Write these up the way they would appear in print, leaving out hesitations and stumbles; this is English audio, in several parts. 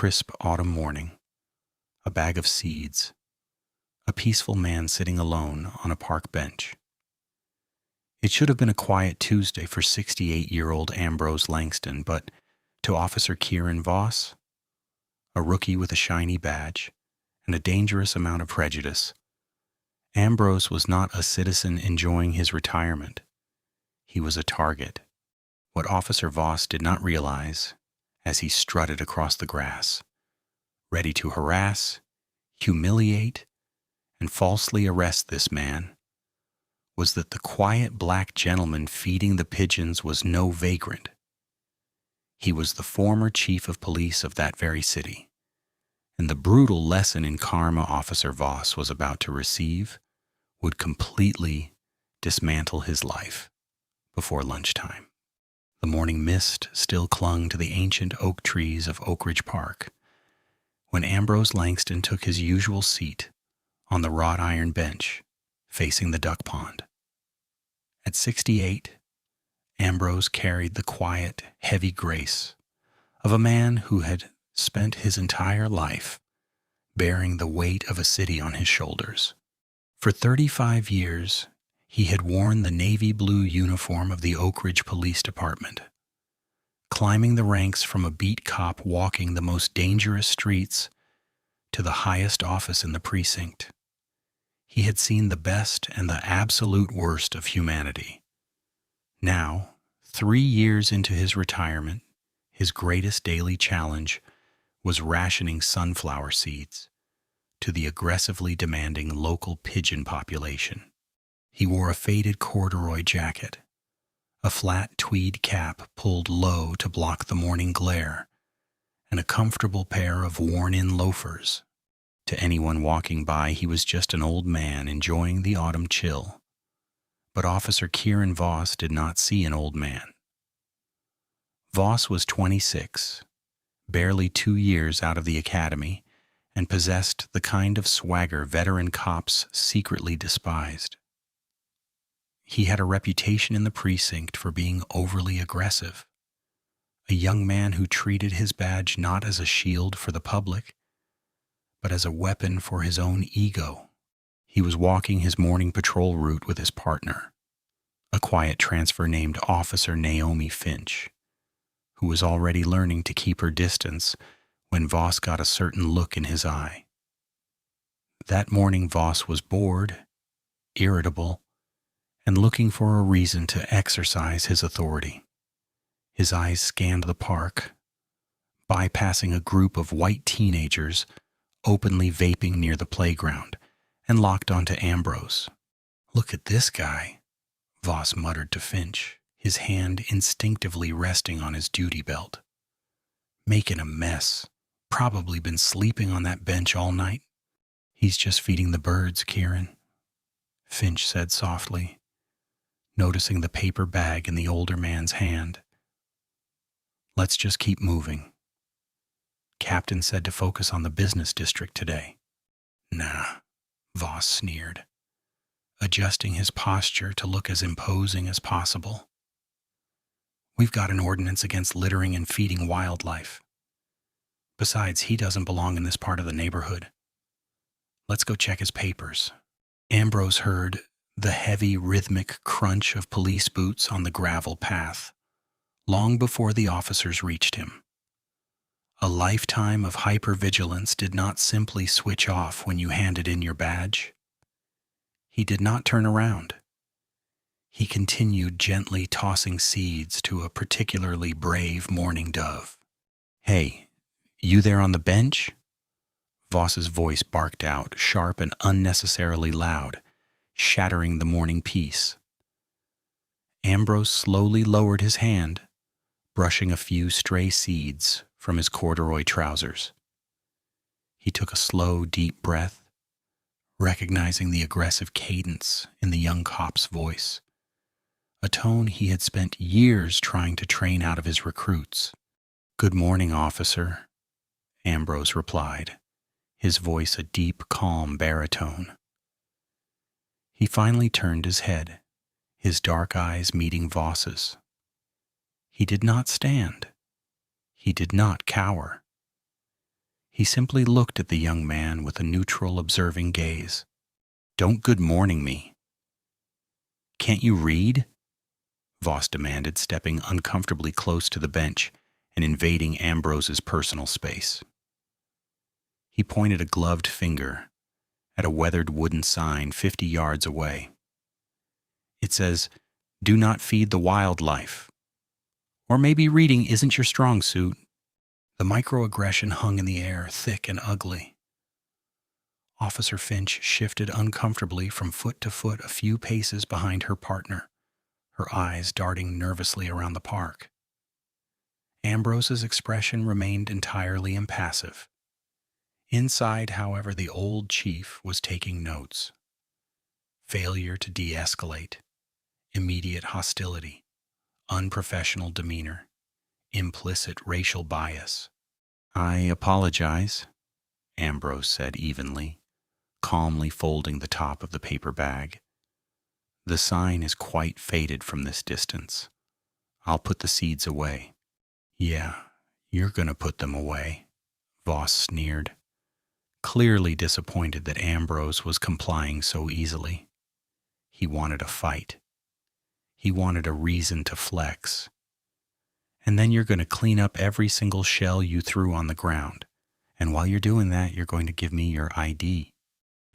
crisp autumn morning, a bag of seeds, a peaceful man sitting alone on a park bench. It should have been a quiet Tuesday for 68-year-old Ambrose Langston, but to Officer Kieran Voss, a rookie with a shiny badge and a dangerous amount of prejudice, Ambrose was not a citizen enjoying his retirement. He was a target. What Officer Voss did not realize, as he strutted across the grass, ready to harass, humiliate, and falsely arrest this man, was that the quiet black gentleman feeding the pigeons was no vagrant. He was the former chief of police of that very city, and the brutal lesson in karma Officer Voss was about to receive would completely dismantle his life before lunchtime. The morning mist still clung to the ancient oak trees of Oakridge Park when Ambrose Langston took his usual seat on the wrought iron bench facing the duck pond. At 68, Ambrose carried the quiet, heavy grace of a man who had spent his entire life bearing the weight of a city on his shoulders. For 35 years, he had worn the navy blue uniform of the Oakridge Police Department, climbing the ranks from a beat cop walking the most dangerous streets to the highest office in the precinct. He had seen the best and the absolute worst of humanity. Now, 3 years into his retirement, his greatest daily challenge was rationing sunflower seeds to the aggressively demanding local pigeon population. He wore a faded corduroy jacket, a flat tweed cap pulled low to block the morning glare, and a comfortable pair of worn-in loafers. To anyone walking by, he was just an old man enjoying the autumn chill. But Officer Kieran Voss did not see an old man. Voss was 26, barely 2 years out of the academy, and possessed the kind of swagger veteran cops secretly despised. He had a reputation in the precinct for being overly aggressive, a young man who treated his badge not as a shield for the public, but as a weapon for his own ego. He was walking his morning patrol route with his partner, a quiet transfer named Officer Naomi Finch, who was already learning to keep her distance when Voss got a certain look in his eye. That morning Voss was bored, irritable, and looking for a reason to exercise his authority. His eyes scanned the park, bypassing a group of white teenagers openly vaping near the playground, and locked onto Ambrose. "Look at this guy," Voss muttered to Finch, his hand instinctively resting on his duty belt. "Making a mess. Probably been sleeping on that bench all night." "He's just feeding the birds, Kieran," Finch said softly, noticing the paper bag in the older man's hand. "Let's just keep moving. Captain said to focus on the business district today." "Nah," Voss sneered, adjusting his posture to look as imposing as possible. "We've got an ordinance against littering and feeding wildlife. Besides, he doesn't belong in this part of the neighborhood. Let's go check his papers." Ambrose heard the heavy, rhythmic crunch of police boots on the gravel path long before the officers reached him. A lifetime of hypervigilance did not simply switch off when you handed in your badge. He did not turn around. He continued gently tossing seeds to a particularly brave mourning dove. "Hey, you there on the bench?" Voss's voice barked out, sharp and unnecessarily loud, shattering the morning peace. Ambrose slowly lowered his hand, brushing a few stray seeds from his corduroy trousers. He took a slow, deep breath, recognizing the aggressive cadence in the young cop's voice, a tone he had spent years trying to train out of his recruits. "Good morning, officer," Ambrose replied, his voice a deep, calm baritone. He finally turned his head, his dark eyes meeting Voss's. He did not stand. He did not cower. He simply looked at the young man with a neutral, observing gaze. "Don't good morning me." "Can't you read?" Voss demanded, stepping uncomfortably close to the bench and invading Ambrose's personal space. He pointed a gloved finger at a weathered wooden sign 50 yards away. It says, "Do not feed the wildlife." Or maybe reading isn't your strong suit. The microaggression hung in the air, thick and ugly. Officer Finch shifted uncomfortably from foot to foot a few paces behind her partner, her eyes darting nervously around the park. Ambrose's expression remained entirely impassive. Inside, however, the old chief was taking notes. Failure to de-escalate, immediate hostility, unprofessional demeanor, implicit racial bias. "I apologize," Ambrose said evenly, calmly folding the top of the paper bag. "The sign is quite faded from this distance. I'll put the seeds away." "Yeah, you're gonna put them away," Voss sneered, clearly disappointed that Ambrose was complying so easily. He wanted a fight. He wanted a reason to flex. "And then you're going to clean up every single shell you threw on the ground. And while you're doing that, you're going to give me your ID."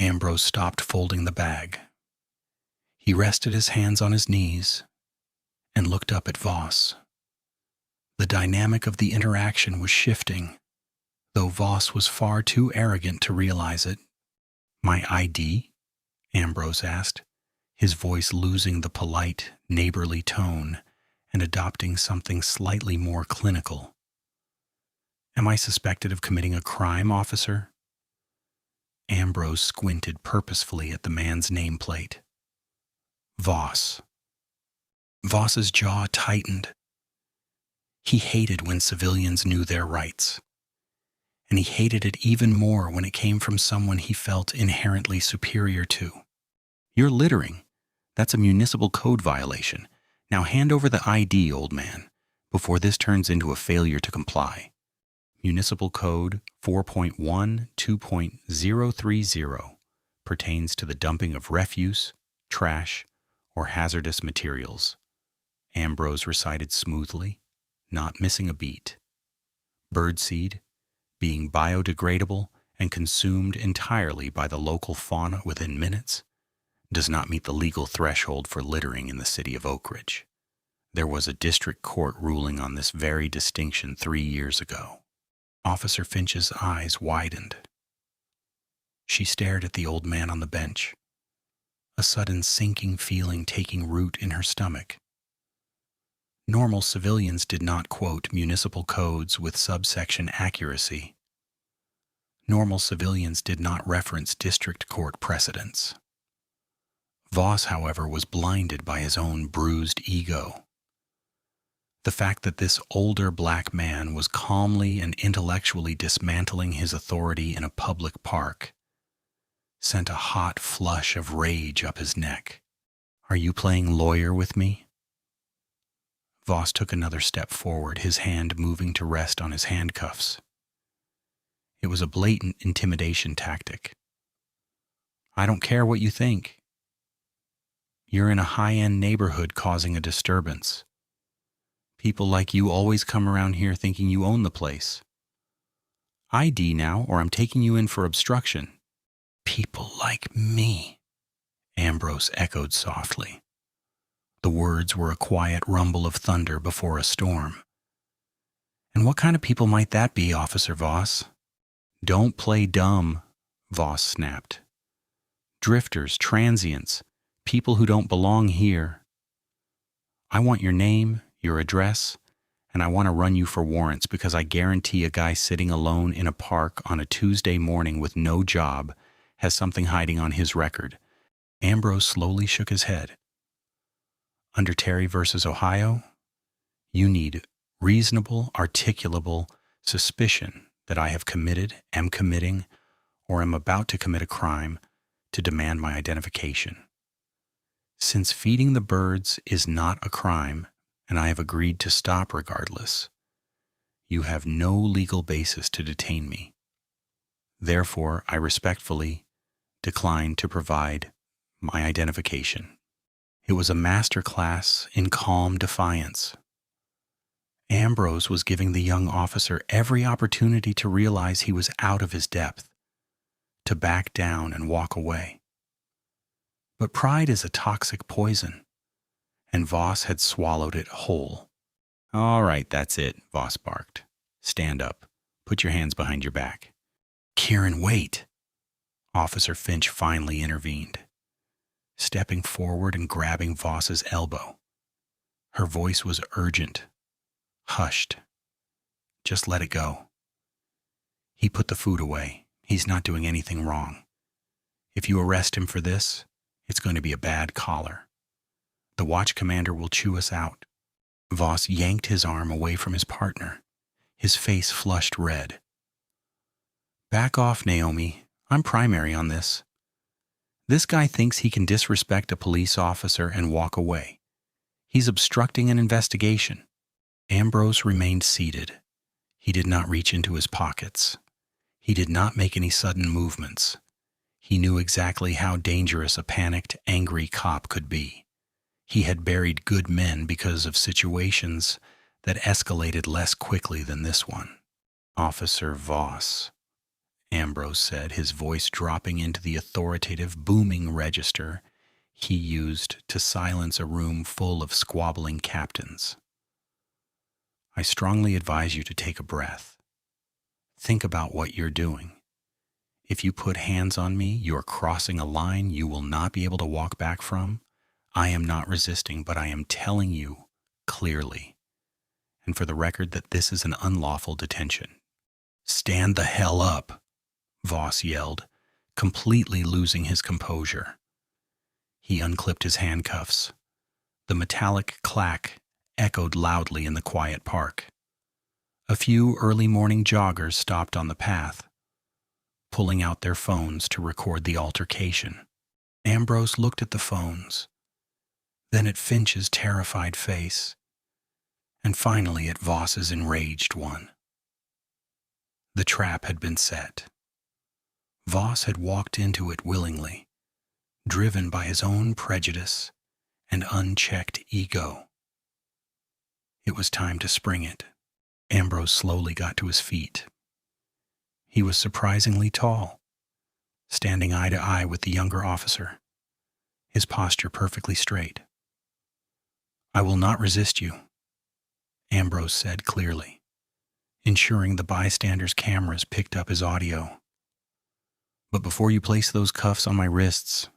Ambrose stopped folding the bag. He rested his hands on his knees and looked up at Voss. The dynamic of the interaction was shifting, though Voss was far too arrogant to realize it. "My ID?" Ambrose asked, his voice losing the polite, neighborly tone and adopting something slightly more clinical. "Am I suspected of committing a crime, officer?" Ambrose squinted purposefully at the man's nameplate. "Voss." Voss's jaw tightened. He hated when civilians knew their rights, and he hated it even more when it came from someone he felt inherently superior to. "You're littering. That's a municipal code violation. Now hand over the ID, old man, before this turns into a failure to comply." Municipal Code 4.12.030 pertains to the dumping of refuse, trash, or hazardous materials, Ambrose recited smoothly, not missing a beat. Birdseed, being biodegradable and consumed entirely by the local fauna within minutes, does not meet the legal threshold for littering in the city of Oakridge. There was a district court ruling on this very distinction 3 years ago. Officer Finch's eyes widened. She stared at the old man on the bench, a sudden sinking feeling taking root in her stomach. Normal civilians did not quote municipal codes with subsection accuracy. Normal civilians did not reference district court precedents. Voss, however, was blinded by his own bruised ego. The fact that this older black man was calmly and intellectually dismantling his authority in a public park sent a hot flush of rage up his neck. "Are you playing lawyer with me?" Voss took another step forward, his hand moving to rest on his handcuffs. It was a blatant intimidation tactic. "I don't care what you think. You're in a high-end neighborhood causing a disturbance. People like you always come around here thinking you own the place. ID now, or I'm taking you in for obstruction." "People like me," Ambrose echoed softly. The words were a quiet rumble of thunder before a storm. "And what kind of people might that be, Officer Voss?" "Don't play dumb," Voss snapped. "Drifters, transients, people who don't belong here. I want your name, your address, and I want to run you for warrants because I guarantee a guy sitting alone in a park on a Tuesday morning with no job has something hiding on his record." Ambrose slowly shook his head. "Under Terry versus Ohio, you need reasonable, articulable suspicion that I have committed, am committing, or am about to commit a crime to demand my identification. Since feeding the birds is not a crime, and I have agreed to stop regardless, you have no legal basis to detain me. Therefore, I respectfully decline to provide my identification. It was a master class in calm defiance. Ambrose was giving the young officer every opportunity to realize he was out of his depth, to back down and walk away. But pride is a toxic poison, and Voss had swallowed it whole. "All right, that's it," Voss barked. "Stand up. Put your hands behind your back." "Kieran, wait!" Officer Finch finally intervened, stepping forward and grabbing Voss's elbow. Her voice was urgent, hushed. "Just let it go. He put the food away. He's not doing anything wrong. If you arrest him for this, it's going to be a bad collar. The watch commander will chew us out." Voss yanked his arm away from his partner, his face flushed red. "Back off, Naomi. I'm primary on this. This guy thinks he can disrespect a police officer and walk away. He's obstructing an investigation." Ambrose remained seated. He did not reach into his pockets. He did not make any sudden movements. He knew exactly how dangerous a panicked, angry cop could be. He had buried good men because of situations that escalated less quickly than this one. "Officer Voss," Ambrose said, his voice dropping into the authoritative, booming register he used to silence a room full of squabbling captains. "I strongly advise you to take a breath. Think about what you're doing. If you put hands on me, you're crossing a line you will not be able to walk back from. I am not resisting, but I am telling you clearly, and for the record, that this is an unlawful detention." "Stand the hell up," Voss yelled, completely losing his composure. He unclipped his handcuffs. The metallic clack echoed loudly in the quiet park. A few early morning joggers stopped on the path, pulling out their phones to record the altercation. Ambrose looked at the phones, then at Finch's terrified face, and finally at Voss's enraged one. The trap had been set. Voss had walked into it willingly, driven by his own prejudice and unchecked ego. It was time to spring it. Ambrose slowly got to his feet. He was surprisingly tall, standing eye to eye with the younger officer, his posture perfectly straight. "I will not resist you," Ambrose said clearly, ensuring the bystanders' cameras picked up his audio. "But before you place those cuffs on my wrists,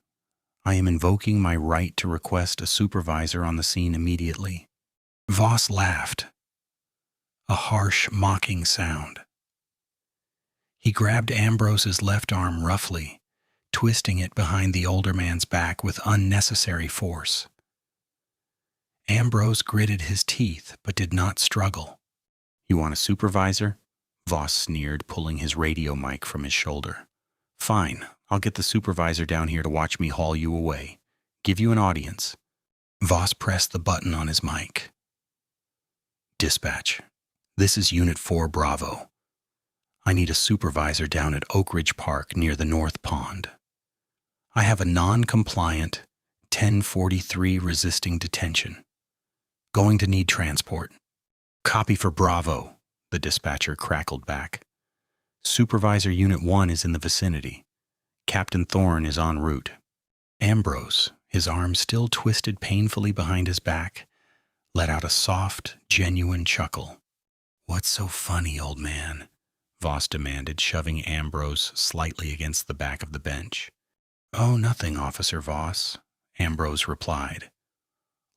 I am invoking my right to request a supervisor on the scene immediately." Voss laughed, a harsh, mocking sound. He grabbed Ambrose's left arm roughly, twisting it behind the older man's back with unnecessary force. Ambrose gritted his teeth but did not struggle. "You want a supervisor?" Voss sneered, pulling his radio mic from his shoulder. "Fine, I'll get the supervisor down here to watch me haul you away. Give you an audience." Voss pressed the button on his mic. "Dispatch, this is Unit 4 Bravo. I need a supervisor down at Oakridge Park near the North Pond. I have a non-compliant 1043 resisting detention. Going to need transport." "Copy for Bravo," the dispatcher crackled back. "Supervisor Unit 1 is in the vicinity. Captain Thorne is en route." Ambrose, his arm still twisted painfully behind his back, let out a soft, genuine chuckle. "What's so funny, old man?" Voss demanded, shoving Ambrose slightly against the back of the bench. "Oh, nothing, Officer Voss," Ambrose replied,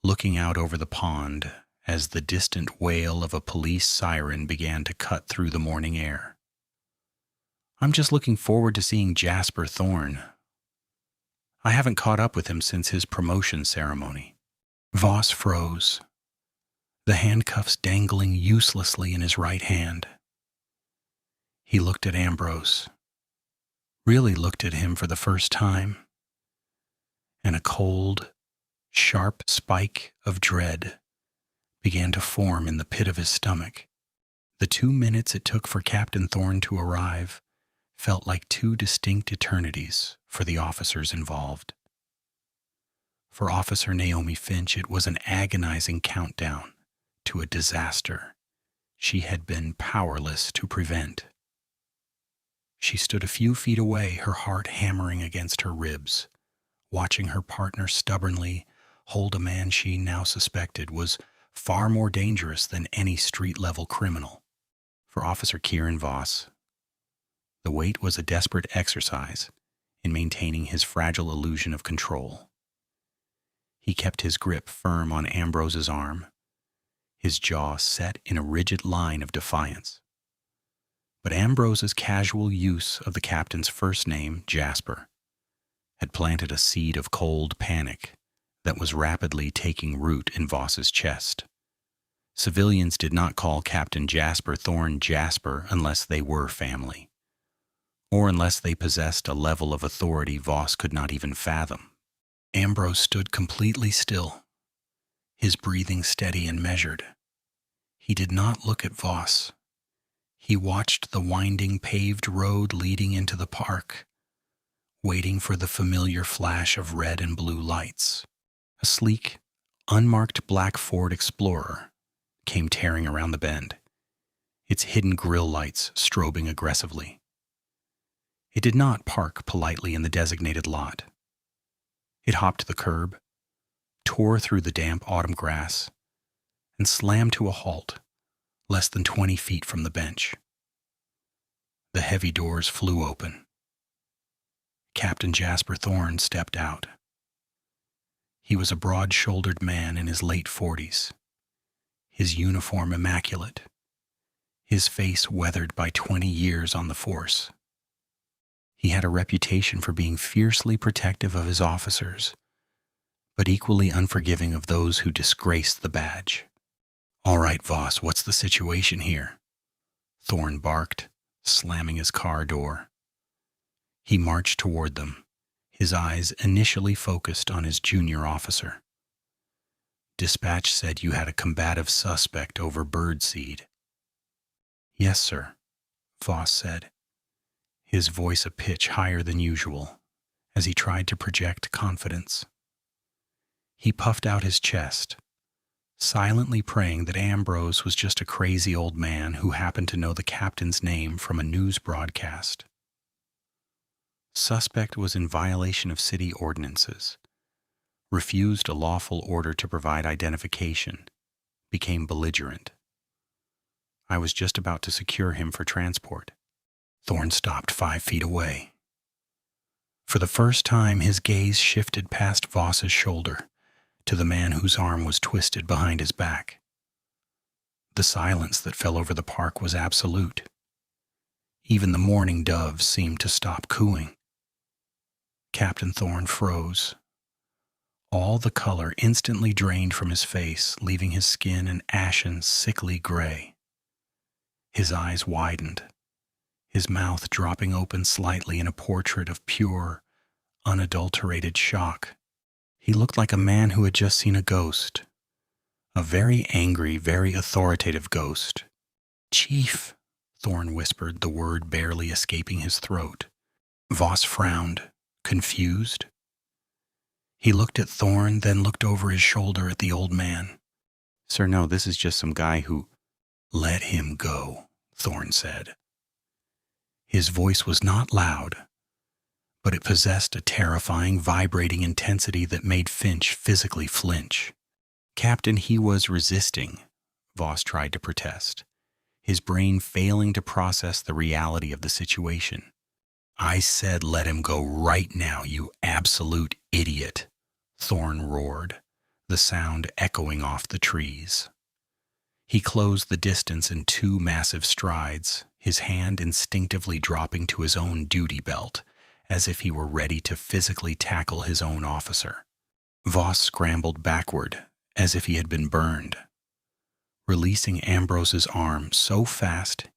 looking out over the pond as the distant wail of a police siren began to cut through the morning air. "I'm just looking forward to seeing Jasper Thorne. I haven't caught up with him since his promotion ceremony." Voss froze, the handcuffs dangling uselessly in his right hand. He looked at Ambrose, really looked at him for the first time, and a cold, sharp spike of dread began to form in the pit of his stomach. The 2 minutes it took for Captain Thorne to arrive felt like two distinct eternities for the officers involved. For Officer Naomi Finch, it was an agonizing countdown to a disaster she had been powerless to prevent. She stood a few feet away, her heart hammering against her ribs, watching her partner stubbornly hold a man she now suspected was far more dangerous than any street-level criminal. For Officer Kieran Voss, the wait was a desperate exercise in maintaining his fragile illusion of control. He kept his grip firm on Ambrose's arm, his jaw set in a rigid line of defiance. But Ambrose's casual use of the captain's first name, Jasper, had planted a seed of cold panic that was rapidly taking root in Voss's chest. Civilians did not call Captain Jasper Thorne Jasper unless they were family, or unless they possessed a level of authority Voss could not even fathom. Ambrose stood completely still, his breathing steady and measured. He did not look at Voss. He watched the winding paved road leading into the park, waiting for the familiar flash of red and blue lights. A sleek, unmarked black Ford Explorer came tearing around the bend, its hidden grille lights strobing aggressively. It did not park politely in the designated lot. It hopped the curb, tore through the damp autumn grass, and slammed to a halt less than 20 feet from the bench. The heavy doors flew open. Captain Jasper Thorne stepped out. He was a broad-shouldered man in his late 40s, his uniform immaculate, his face weathered by 20 years on the force. He had a reputation for being fiercely protective of his officers, but equally unforgiving of those who disgraced the badge. "All right, Voss, what's the situation here?" Thorne barked, slamming his car door. He marched toward them, his eyes initially focused on his junior officer. "Dispatch said you had a combative suspect over birdseed." "Yes, sir," Voss said, his voice a pitch higher than usual, as he tried to project confidence. He puffed out his chest, silently praying that Ambrose was just a crazy old man who happened to know the captain's name from a news broadcast. Suspect was in violation of city ordinances, refused a lawful order to provide identification, became belligerent. I was just about to secure him for transport. Thorne stopped 5 feet away. For the first time, his gaze shifted past Voss's shoulder to the man whose arm was twisted behind his back. The silence that fell over the park was absolute. Even the mourning doves seemed to stop cooing. Captain Thorne froze. All the color instantly drained from his face, leaving his skin an ashen, sickly gray. His eyes widened, his mouth dropping open slightly in a portrait of pure, unadulterated shock. He looked like a man who had just seen a ghost, a very angry, very authoritative ghost. "Chief," Thorne whispered, the word barely escaping his throat. Voss frowned, confused. He looked at Thorne, then looked over his shoulder at the old man. "Sir, no, this is just some guy who—" "Let him go," Thorne said. His voice was not loud, but it possessed a terrifying, vibrating intensity that made Finch physically flinch. "Captain, he was resisting," Voss tried to protest, his brain failing to process the reality of the situation. "I said let him go right now, you absolute idiot," Thorne roared, the sound echoing off the trees. He closed the distance in 2 massive strides, his hand instinctively dropping to his own duty belt, as if he were ready to physically tackle his own officer. Voss scrambled backward, as if he had been burned, releasing Ambrose's arm so fast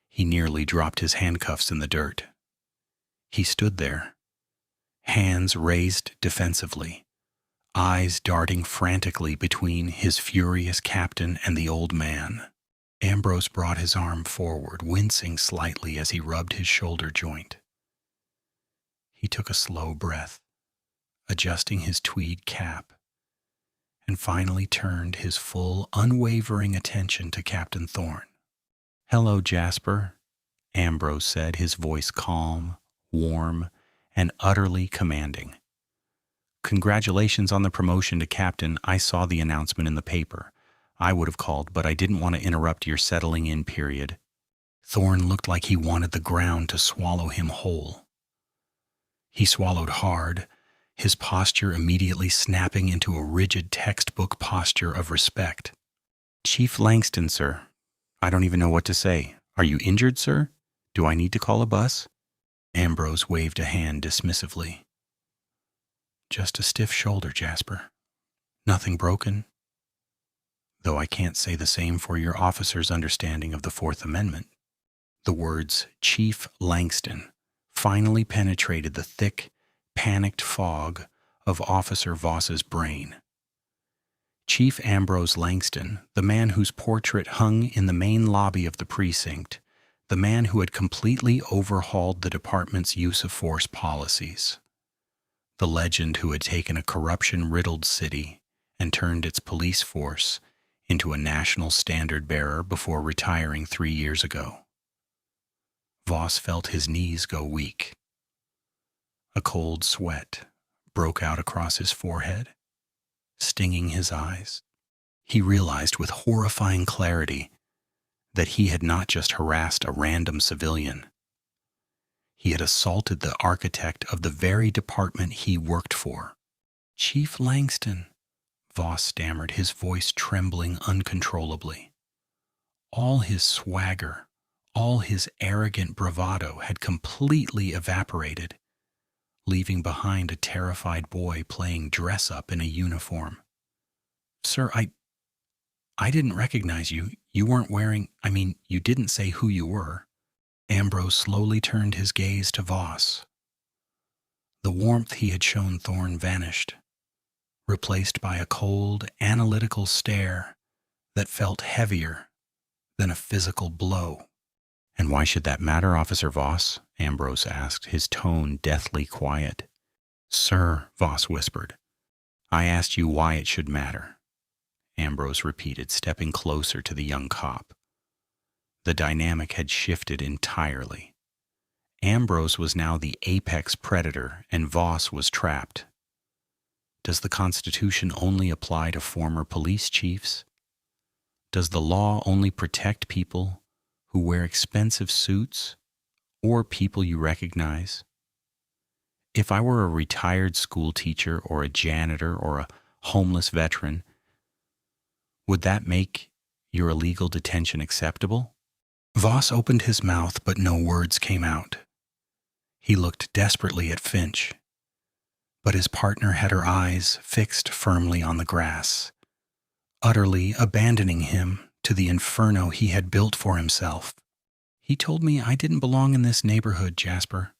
he nearly dropped his handcuffs in the dirt. He stood there, hands raised defensively, eyes darting frantically between his furious captain and the old man. Ambrose brought his arm forward, wincing slightly as he rubbed his shoulder joint. He took a slow breath, adjusting his tweed cap, and finally turned his full, unwavering attention to Captain Thorne. "Hello, Jasper," Ambrose said, his voice calm, warm, and utterly commanding. "Congratulations on the promotion to captain. I saw the announcement in the paper. I would have called, but I didn't want to interrupt your settling in period." Thorne looked like he wanted the ground to swallow him whole. He swallowed hard, his posture immediately snapping into a rigid textbook posture of respect. "Chief Langston, sir. I don't even know what to say. Are you injured, sir? Do I need to call a bus?" Ambrose waved a hand dismissively. "Just a stiff shoulder, Jasper. Nothing broken. Though I can't say the same for your officer's understanding of the Fourth Amendment." The words Chief Langston finally penetrated the thick, panicked fog of Officer Voss's brain. Chief Ambrose Langston, the man whose portrait hung in the main lobby of the precinct, the man who had completely overhauled the department's use of force policies. The legend who had taken a corruption-riddled city and turned its police force into a national standard-bearer before retiring 3 years ago. Voss felt his knees go weak. A cold sweat broke out across his forehead, stinging his eyes. He realized with horrifying clarity that he had not just harassed a random civilian. He had assaulted the architect of the very department he worked for. "Chief Langston," Voss stammered, his voice trembling uncontrollably. All his swagger, all his arrogant bravado had completely evaporated, leaving behind a terrified boy playing dress-up in a uniform. "Sir, I didn't recognize you. You weren't wearing, you didn't say who you were." Ambrose slowly turned his gaze to Voss. The warmth he had shown Thorne vanished, replaced by a cold, analytical stare that felt heavier than a physical blow. "And why should that matter, Officer Voss?" Ambrose asked, his tone deathly quiet. "Sir," Voss whispered, "I asked you why it should matter," Ambrose repeated, stepping closer to the young cop. The dynamic had shifted entirely. Ambrose was now the apex predator, and Voss was trapped. Does the Constitution only apply to former police chiefs? Does the law only protect people who wear expensive suits or people you recognize? If I were a retired school teacher or a janitor or a homeless veteran, would that make your illegal detention acceptable? Voss opened his mouth, but no words came out. He looked desperately at Finch, but his partner had her eyes fixed firmly on the grass, utterly abandoning him to the inferno he had built for himself. "He told me I didn't belong in this neighborhood, Jasper,"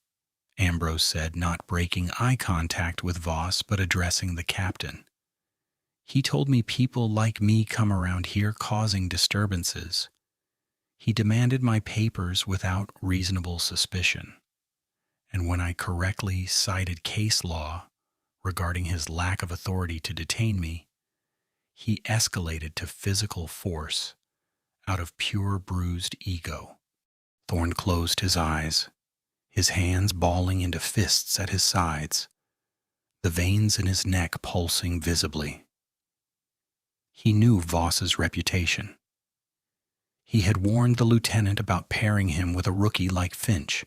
Ambrose said, not breaking eye contact with Voss but addressing the captain. "He told me people like me come around here causing disturbances. He demanded my papers without reasonable suspicion, and when I correctly cited case law regarding his lack of authority to detain me, he escalated to physical force out of pure bruised ego." Thorne closed his eyes, his hands balling into fists at his sides, the veins in his neck pulsing visibly. He knew Voss's reputation. He had warned the lieutenant about pairing him with a rookie like Finch.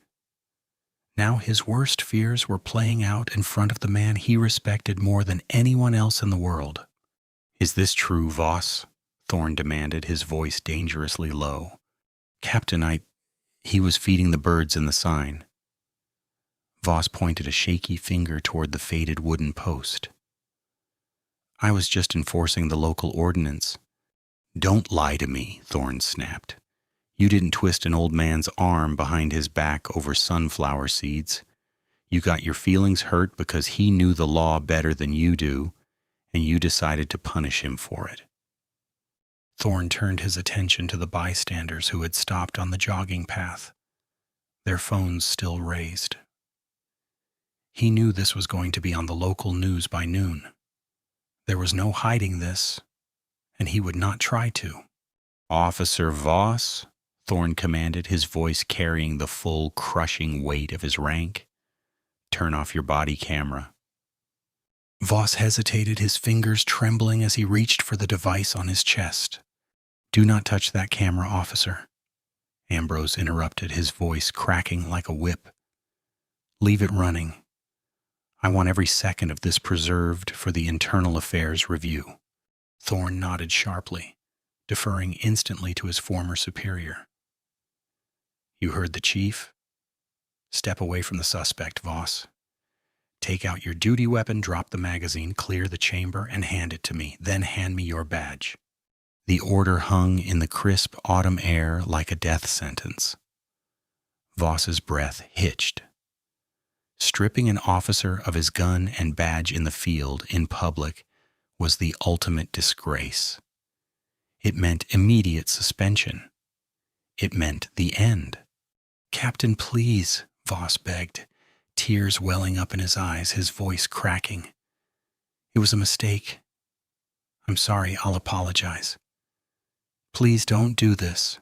Now his worst fears were playing out in front of the man he respected more than anyone else in the world. "Is this true, Voss?" Thorne demanded, his voice dangerously low. "Captain, he was feeding the birds in the sign." Voss pointed a shaky finger toward the faded wooden post. "I was just enforcing the local ordinance." "Don't lie to me," Thorne snapped. "You didn't twist an old man's arm behind his back over sunflower seeds. You got your feelings hurt because he knew the law better than you do, and you decided to punish him for it." Thorne turned his attention to the bystanders who had stopped on the jogging path, their phones still raised. He knew this was going to be on the local news by noon. There was no hiding this, and he would not try to. "Officer Voss," Thorne commanded, his voice carrying the full, crushing weight of his rank. "Turn off your body camera." Voss hesitated, his fingers trembling as he reached for the device on his chest. "Do not touch that camera, officer," Ambrose interrupted, his voice cracking like a whip. "Leave it running. I want every second of this preserved for the Internal Affairs Review." Thorne nodded sharply, deferring instantly to his former superior. "You heard the chief? Step away from the suspect, Voss. Take out your duty weapon, drop the magazine, clear the chamber, and hand it to me. Then hand me your badge." The order hung in the crisp autumn air like a death sentence. Voss's breath hitched. Stripping an officer of his gun and badge in the field, in public, was the ultimate disgrace. It meant immediate suspension. It meant the end. "Captain, please," Voss begged, tears welling up in his eyes, his voice cracking. "It was a mistake. I'm sorry, I'll apologize. Please don't do this."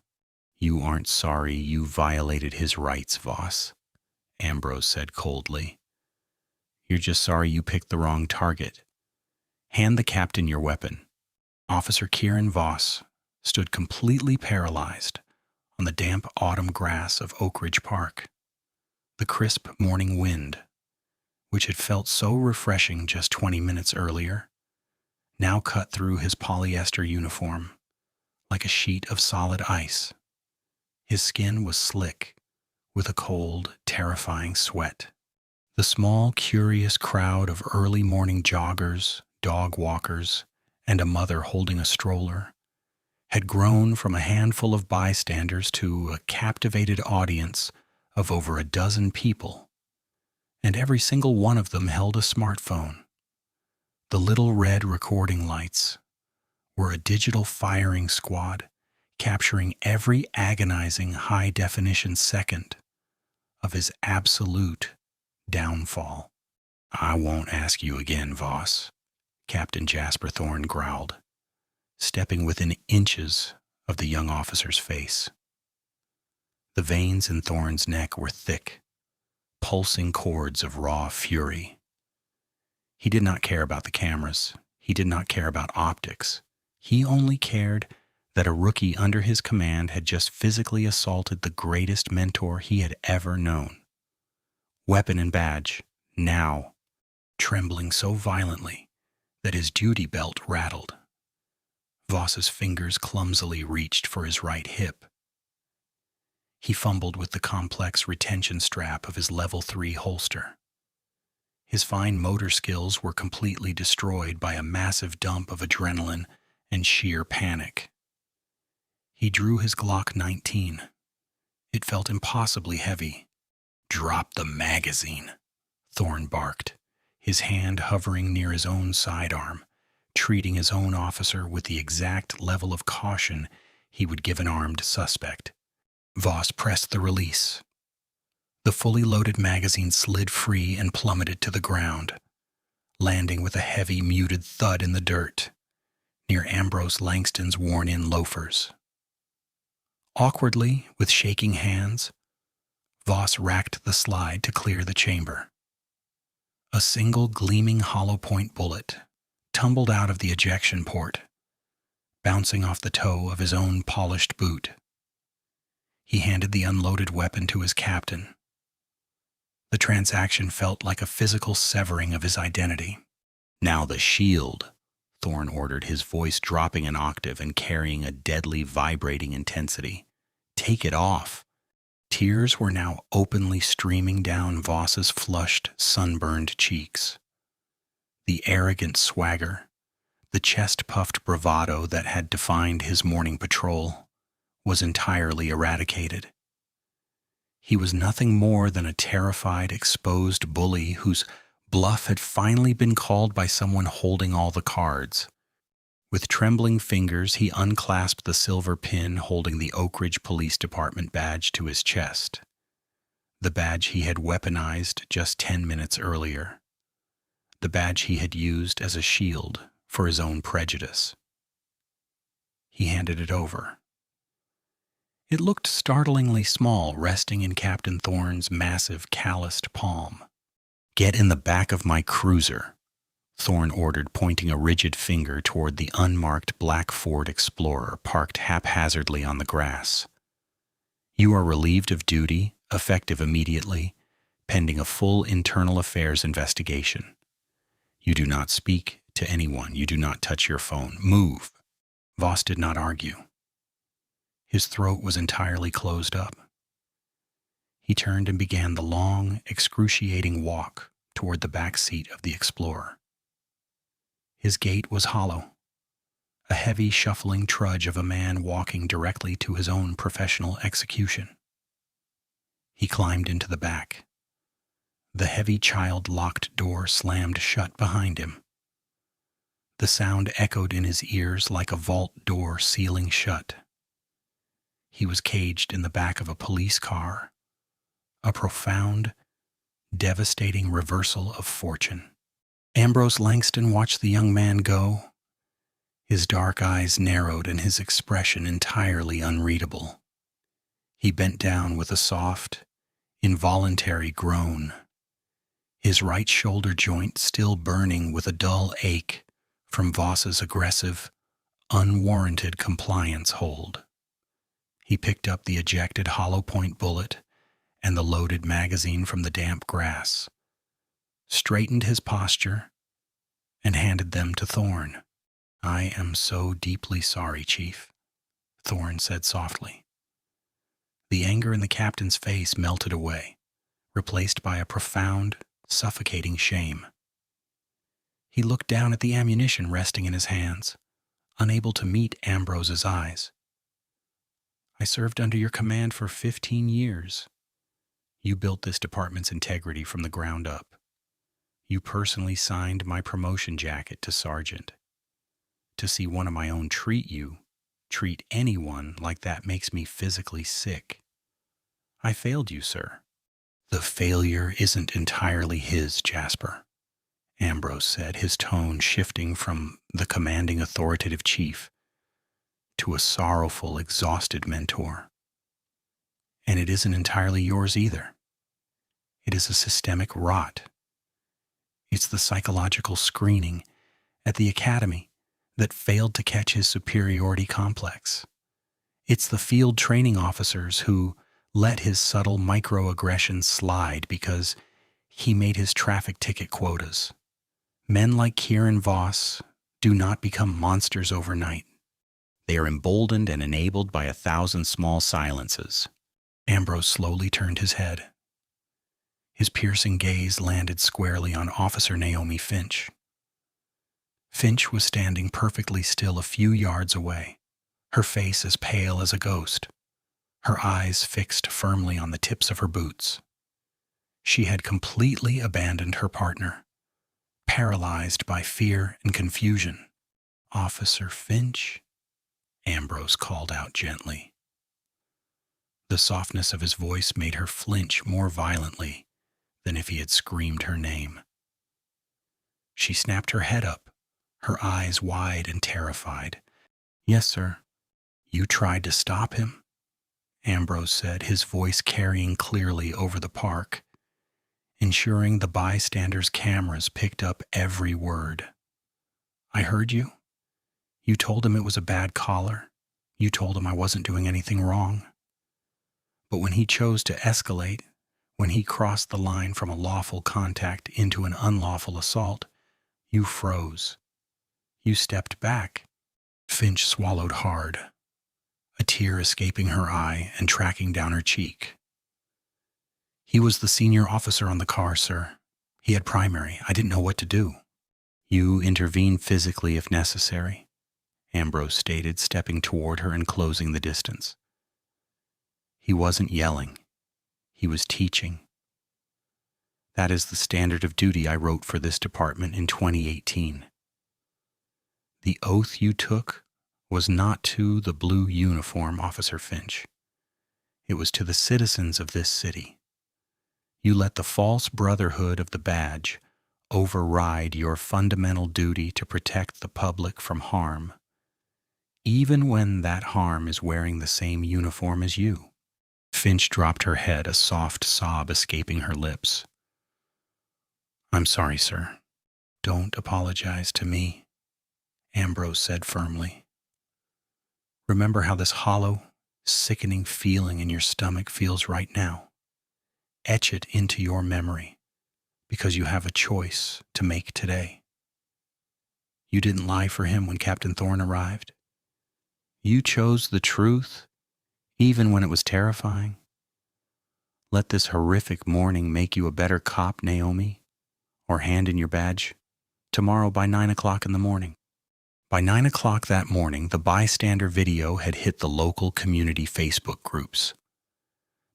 "You aren't sorry you violated his rights, Voss," Ambrose said coldly. "You're just sorry you picked the wrong target. Hand the captain your weapon." Officer Kieran Voss stood completely paralyzed on the damp autumn grass of Oakridge Park. The crisp morning wind, which had felt so refreshing just 20 minutes earlier, now cut through his polyester uniform like a sheet of solid ice. His skin was slick with a cold, terrifying sweat. The small, curious crowd of early morning joggers, dog walkers, and a mother holding a stroller had grown from a handful of bystanders to a captivated audience of over a dozen people, and every single one of them held a smartphone. The little red recording lights were a digital firing squad capturing every agonizing high-definition second of his absolute downfall. "I won't ask you again, Voss," Captain Jasper Thorne growled, stepping within inches of the young officer's face. The veins in Thorne's neck were thick, pulsing cords of raw fury. He did not care about the cameras. He did not care about optics. He only cared that a rookie under his command had just physically assaulted the greatest mentor he had ever known. Weapon and badge, now, trembling so violently that his duty belt rattled. Voss's fingers clumsily reached for his right hip. He fumbled with the complex retention strap of his level 3 holster. His fine motor skills were completely destroyed by a massive dump of adrenaline and sheer panic. He drew his Glock 19. It felt impossibly heavy. "Drop the magazine," Thorne barked, his hand hovering near his own sidearm, treating his own officer with the exact level of caution he would give an armed suspect. Voss pressed the release. The fully loaded magazine slid free and plummeted to the ground, landing with a heavy, muted thud in the dirt, near Ambrose Langston's worn-in loafers. Awkwardly, with shaking hands, Voss racked the slide to clear the chamber. A single gleaming hollow-point bullet tumbled out of the ejection port, bouncing off the toe of his own polished boot. He handed the unloaded weapon to his captain. The transaction felt like a physical severing of his identity. "Now the shield," Thorne ordered, his voice dropping an octave and carrying a deadly vibrating intensity. "Take it off." Tears were now openly streaming down Voss's flushed, sunburned cheeks. The arrogant swagger, the chest-puffed bravado that had defined his morning patrol, was entirely eradicated. He was nothing more than a terrified, exposed bully whose bluff had finally been called by someone holding all the cards. With trembling fingers, he unclasped the silver pin holding the Oakridge Police Department badge to his chest, the badge he had weaponized just 10 minutes earlier, the badge he had used as a shield for his own prejudice. He handed it over. It looked startlingly small, resting in Captain Thorne's massive, calloused palm. "Get in the back of my cruiser," Thorne ordered, pointing a rigid finger toward the unmarked black Ford Explorer parked haphazardly on the grass. "You are relieved of duty, effective immediately, pending a full internal affairs investigation. You do not speak to anyone. You do not touch your phone. Move." Voss did not argue. His throat was entirely closed up. He turned and began the long, excruciating walk toward the back seat of the Explorer. His gait was hollow, a heavy, shuffling trudge of a man walking directly to his own professional execution. He climbed into the back. The heavy child-locked door slammed shut behind him. The sound echoed in his ears like a vault door sealing shut. He was caged in the back of a police car, a profound, devastating reversal of fortune. Ambrose Langston watched the young man go, his dark eyes narrowed and his expression entirely unreadable. He bent down with a soft, involuntary groan, his right shoulder joint still burning with a dull ache from Voss's aggressive, unwarranted compliance hold. He picked up the ejected hollow-point bullet and the loaded magazine from the damp grass, straightened his posture, and handed them to Thorne. "I am so deeply sorry, Chief," Thorne said softly. The anger in the captain's face melted away, replaced by a profound, suffocating shame. He looked down at the ammunition resting in his hands, unable to meet Ambrose's eyes. "I served under your command for 15 years. You built this department's integrity from the ground up. You personally signed my promotion jacket to sergeant. To see one of my own treat anyone like that makes me physically sick. I failed you, sir." "The failure isn't entirely his, Jasper," Ambrose said, his tone shifting from the commanding authoritative chief to a sorrowful, exhausted mentor. "And it isn't entirely yours either. It is a systemic rot. It's the psychological screening at the academy that failed to catch his superiority complex. It's the field training officers who let his subtle microaggressions slide because he made his traffic ticket quotas. Men like Kieran Voss do not become monsters overnight. They are emboldened and enabled by 1,000 small silences." Ambrose slowly turned his head. His piercing gaze landed squarely on Officer Naomi Finch. Finch was standing perfectly still a few yards away, her face as pale as a ghost, her eyes fixed firmly on the tips of her boots. She had completely abandoned her partner, paralyzed by fear and confusion. "Officer Finch," Ambrose called out gently. The softness of his voice made her flinch more violently than if he had screamed her name. She snapped her head up, her eyes wide and terrified. "Yes, sir." "You tried to stop him?" Ambrose said, his voice carrying clearly over the park, ensuring the bystanders' cameras picked up every word. "I heard you. You told him it was a bad collar. You told him I wasn't doing anything wrong. But when he chose to escalate, when he crossed the line from a lawful contact into an unlawful assault, you froze. You stepped back." Finch swallowed hard, a tear escaping her eye and tracking down her cheek. "He was the senior officer on the car, sir. He had primary. I didn't know what to do." "You intervene physically if necessary," Ambrose stated, stepping toward her and closing the distance. He wasn't yelling. He was teaching. "That is the standard of duty I wrote for this department in 2018. The oath you took was not to the blue uniform, Officer Finch. It was to the citizens of this city. You let the false brotherhood of the badge override your fundamental duty to protect the public from harm, even when that harm is wearing the same uniform as you. Finch dropped her head, a soft sob escaping her lips. I'm sorry, sir. Don't apologize to me, Ambrose said firmly. Remember how this hollow, sickening feeling in your stomach feels right now. Etch it into your memory, because you have a choice to make today. You didn't lie for him when Captain Thorne arrived. You chose the truth, even when it was terrifying. Let this horrific morning make you a better cop, Naomi, or hand in your badge tomorrow by 9 o'clock in the morning. By 9 o'clock that morning, the bystander video had hit the local community Facebook groups.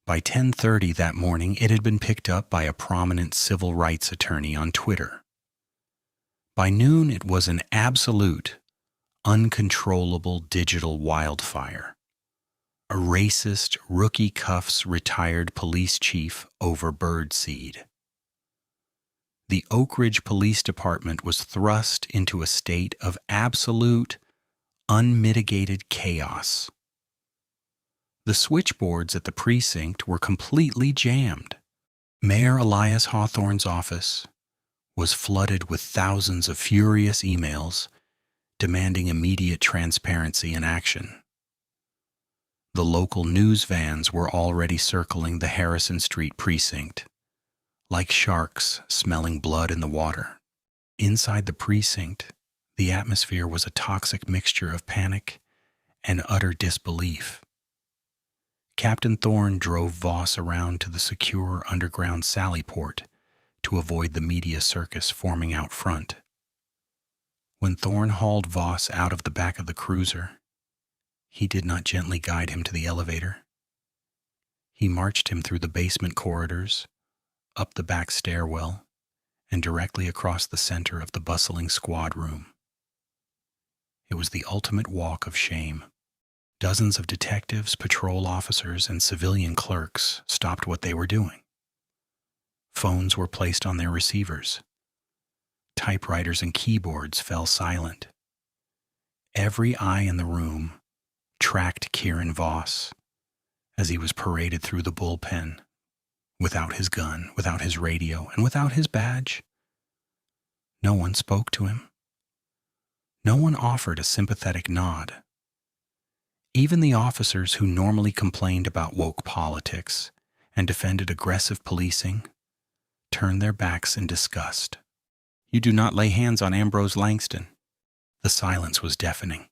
By 10:30 that morning, it had been picked up by a prominent civil rights attorney on Twitter. By noon, it was an absolute, uncontrollable digital wildfire. A racist rookie cuffs retired police chief over birdseed. The Oakridge Police Department was thrust into a state of absolute, unmitigated chaos. The switchboards at the precinct were completely jammed. Mayor Elias Hawthorne's office was flooded with thousands of furious emails demanding immediate transparency and action. The local news vans were already circling the Harrison Street precinct, like sharks smelling blood in the water. Inside the precinct, the atmosphere was a toxic mixture of panic and utter disbelief. Captain Thorne drove Voss around to the secure underground sally port to avoid the media circus forming out front. When Thorne hauled Voss out of the back of the cruiser, he did not gently guide him to the elevator. He marched him through the basement corridors, up the back stairwell, and directly across the center of the bustling squad room. It was the ultimate walk of shame. Dozens of detectives, patrol officers, and civilian clerks stopped what they were doing. Phones were placed on their receivers. Typewriters and keyboards fell silent. Every eye in the room tracked Kieran Voss as he was paraded through the bullpen, without his gun, without his radio, and without his badge. No one spoke to him. No one offered a sympathetic nod. Even the officers who normally complained about woke politics and defended aggressive policing turned their backs in disgust. You do not lay hands on Ambrose Langston. The silence was deafening.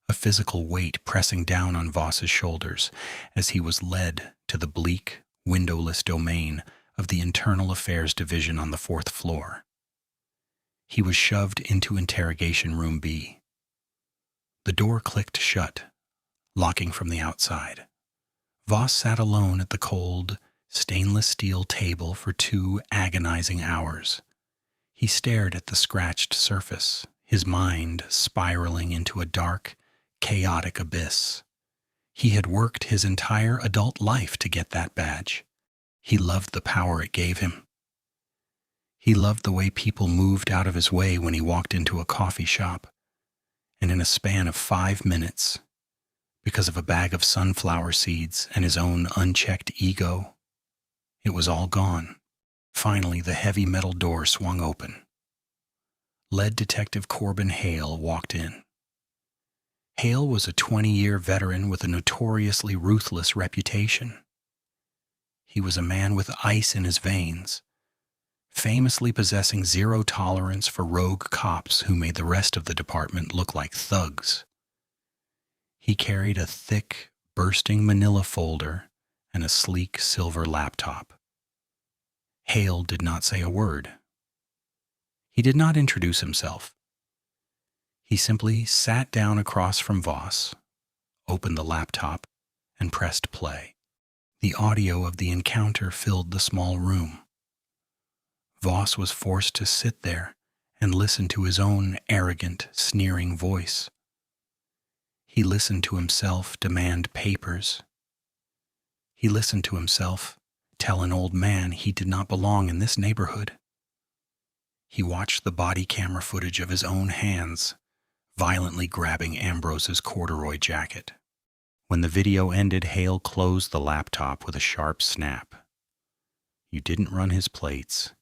A physical weight pressing down on Voss's shoulders as he was led to the bleak, windowless domain of the Internal Affairs Division on the 4th floor. He was shoved into Interrogation Room B. The door clicked shut, locking from the outside. Voss sat alone at the cold, stainless steel table for 2 agonizing hours. He stared at the scratched surface, his mind spiraling into a dark, chaotic abyss. He had worked his entire adult life to get that badge. He loved the power it gave him. He loved the way people moved out of his way when he walked into a coffee shop. And in a span of 5 minutes, because of a bag of sunflower seeds and his own unchecked ego, it was all gone. Finally, the heavy metal door swung open. Lead Detective Corbin Hale walked in. Hale was a 20-year veteran with a notoriously ruthless reputation. He was a man with ice in his veins, famously possessing zero tolerance for rogue cops who made the rest of the department look like thugs. He carried a thick, bursting manila folder and a sleek silver laptop. Hale did not say a word. He did not introduce himself. He simply sat down across from Voss, opened the laptop, and pressed play. The audio of the encounter filled the small room. Voss was forced to sit there and listened to his own arrogant, sneering voice. He listened to himself demand papers. He listened to himself tell an old man he did not belong in this neighborhood. He watched the body camera footage of his own hands violently grabbing Ambrose's corduroy jacket. When the video ended, Hale closed the laptop with a sharp snap. You didn't run his plates.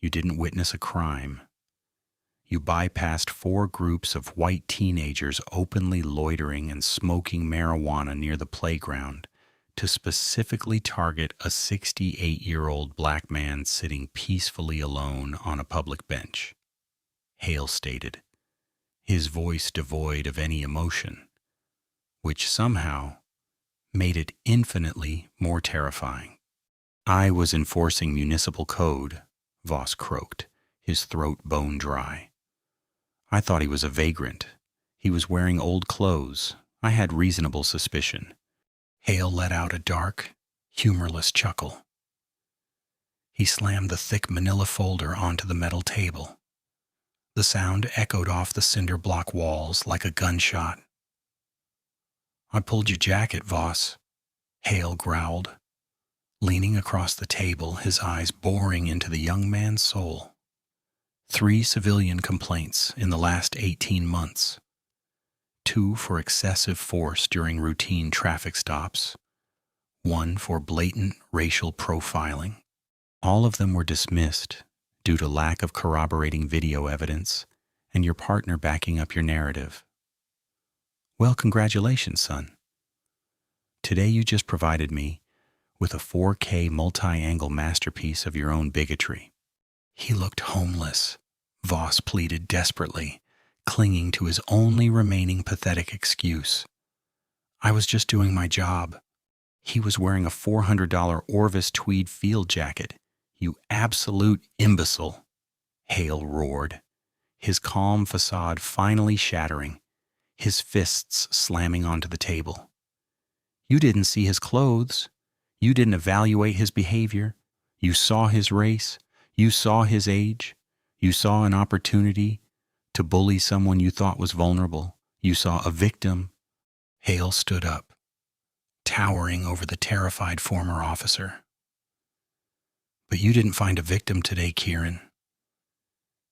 You didn't witness a crime. You bypassed 4 groups of white teenagers openly loitering and smoking marijuana near the playground to specifically target a 68-year-old black man sitting peacefully alone on a public bench. Hale stated, his voice devoid of any emotion, which somehow made it infinitely more terrifying. I was enforcing municipal code, Voss croaked, his throat bone dry. I thought he was a vagrant. He was wearing old clothes. I had reasonable suspicion. Hale let out a dark, humorless chuckle. He slammed the thick manila folder onto the metal table. The sound echoed off the cinder block walls like a gunshot. I pulled your jacket, Voss, Hale growled, leaning across the table, his eyes boring into the young man's soul. 3 civilian complaints in the last 18 months. 2 for excessive force during routine traffic stops. 1 for blatant racial profiling. All of them were dismissed due to lack of corroborating video evidence and your partner backing up your narrative. Well, congratulations, son. Today you just provided me with a 4K multi-angle masterpiece of your own bigotry. He looked homeless, Voss pleaded desperately, clinging to his only remaining pathetic excuse. I was just doing my job. He was wearing a $400 Orvis tweed field jacket. You absolute imbecile, Hale roared, his calm facade finally shattering, his fists slamming onto the table. You didn't see his clothes. You didn't evaluate his behavior. You saw his race. You saw his age. You saw an opportunity to bully someone you thought was vulnerable. You saw a victim. Hale stood up, towering over the terrified former officer. But you didn't find a victim today, Kieran.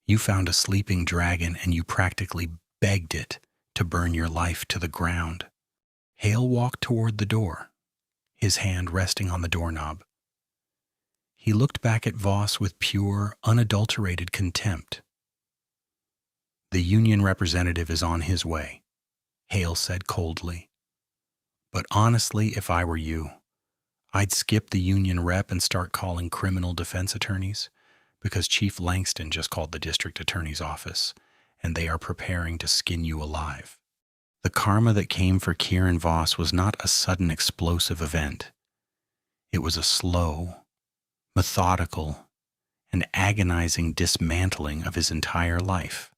You found a sleeping dragon and you practically begged it to burn your life to the ground. Hale walked toward the door, his hand resting on the doorknob. He looked back at Voss with pure, unadulterated contempt. The union representative is on his way, Hale said coldly. But honestly, if I were you, I'd skip the union rep and start calling criminal defense attorneys, because Chief Langston just called the district attorney's office, and they are preparing to skin you alive. The karma that came for Kieran Voss was not a sudden explosive event. It was a slow, methodical, and agonizing dismantling of his entire life,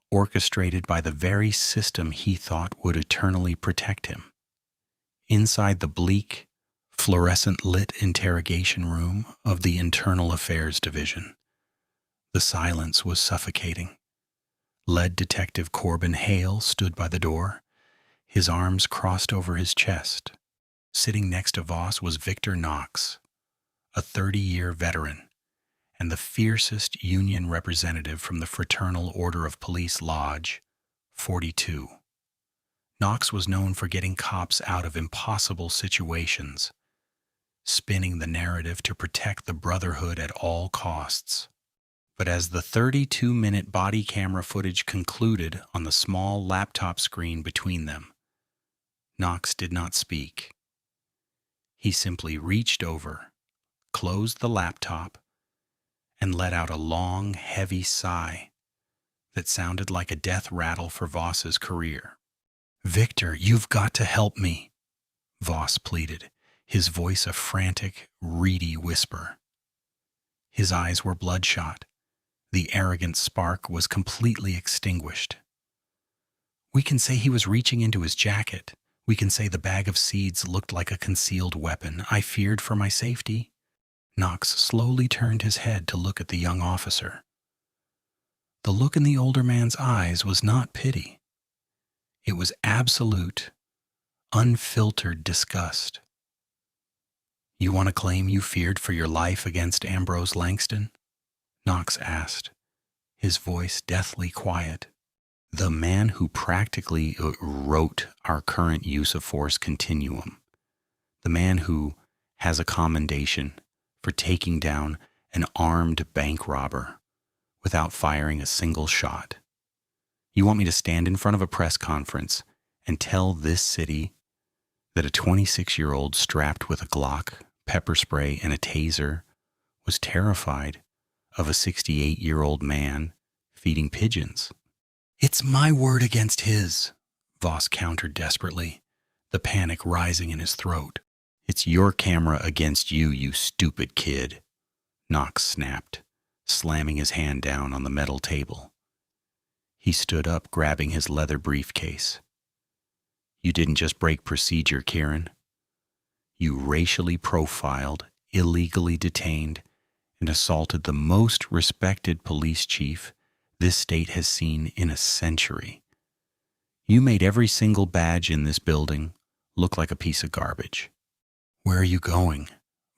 orchestrated by the very system he thought would eternally protect him. Inside the bleak, fluorescent-lit interrogation room of the Internal Affairs Division, the silence was suffocating. Lead Detective Corbin Hale stood by the door, his arms crossed over his chest. Sitting next to Voss was Victor Knox, a 30-year veteran, and the fiercest union representative from the Fraternal Order of Police Lodge, 42. Knox was known for getting cops out of impossible situations, spinning the narrative to protect the Brotherhood at all costs. But as the 32-minute body camera footage concluded on the small laptop screen between them, Knox did not speak. He simply reached over, closed the laptop, and let out a long, heavy sigh that sounded like a death rattle for Voss's career. "Victor, you've got to help me," Voss pleaded, his voice a frantic, reedy whisper. His eyes were bloodshot. The arrogant spark was completely extinguished. "We can say he was reaching into his jacket. We can say the bag of seeds looked like a concealed weapon. I feared for my safety." Knox slowly turned his head to look at the young officer. The look in the older man's eyes was not pity. It was absolute, unfiltered disgust. "You want to claim you feared for your life against Ambrose Langston?" Knox asked, his voice deathly quiet. "The man who practically wrote our current use of force continuum. The man who has a commendation for taking down an armed bank robber without firing a single shot. You want me to stand in front of a press conference and tell this city that a 26-year-old strapped with a Glock, pepper spray, and a taser was terrified of a 68-year-old man feeding pigeons?" "It's my word against his," Voss countered desperately, the panic rising in his throat. "It's your camera against you, you stupid kid," Knox snapped, slamming his hand down on the metal table. He stood up, grabbing his leather briefcase. "You didn't just break procedure, Kieran. You racially profiled, illegally detained, and assaulted the most respected police chief this state has seen in a century. You made every single badge in this building look like a piece of garbage." "Where are you going?"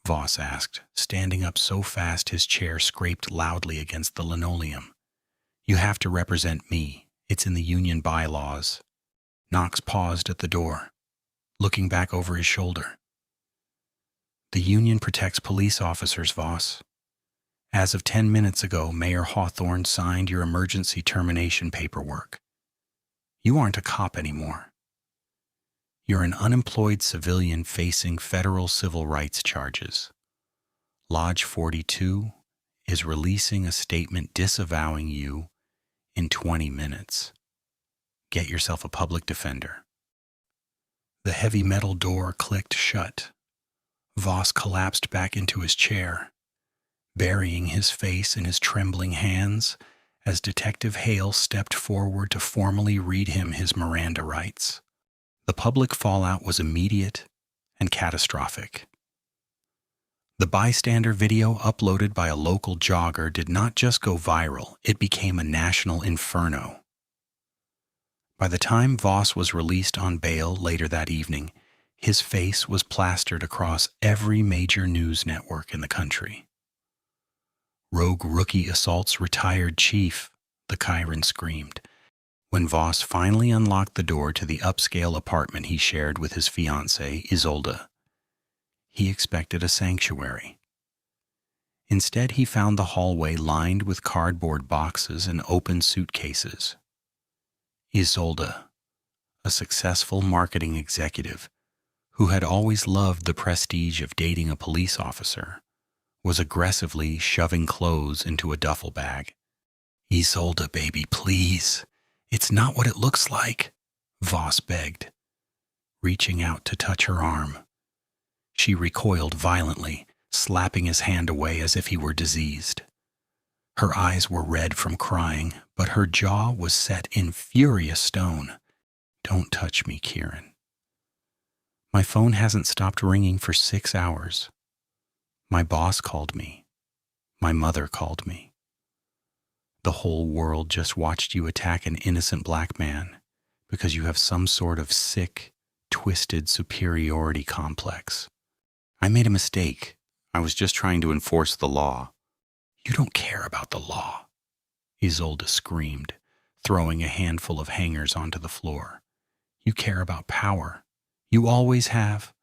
Voss asked, standing up so fast his chair scraped loudly against the linoleum. "You have to represent me. It's in the union bylaws." Knox paused at the door, looking back over his shoulder. "The union protects police officers, Voss. As of 10 minutes ago, Mayor Hawthorne signed your emergency termination paperwork. You aren't a cop anymore. You're an unemployed civilian facing federal civil rights charges. Lodge 42 is releasing a statement disavowing you in 20 minutes. Get yourself a public defender." The heavy metal door clicked shut. Voss collapsed back into his chair, burying his face in his trembling hands as Detective Hale stepped forward to formally read him his Miranda rights. The public fallout was immediate and catastrophic. The bystander video uploaded by a local jogger did not just go viral, it became a national inferno. By the time Voss was released on bail later that evening, his face was plastered across every major news network in the country. "Rogue rookie assaults retired chief," the Kieran screamed, when Voss finally unlocked the door to the upscale apartment he shared with his fiancée, Isolde. He expected a sanctuary. Instead, he found the hallway lined with cardboard boxes and open suitcases. Isolde, a successful marketing executive who had always loved the prestige of dating a police officer, was aggressively shoving clothes into a duffel bag. "Isolde, baby, please. It's not what it looks like," Voss begged, reaching out to touch her arm. She recoiled violently, slapping his hand away as if he were diseased. Her eyes were red from crying, but her jaw was set in furious stone. "Don't touch me, Kieran. My phone hasn't stopped ringing for 6 hours. My boss called me. My mother called me. The whole world just watched you attack an innocent black man because you have some sort of sick, twisted superiority complex. I made a mistake. I was just trying to enforce the law." "You don't care about the law," Isolde screamed, throwing a handful of hangers onto the floor. "You care about power. You always have.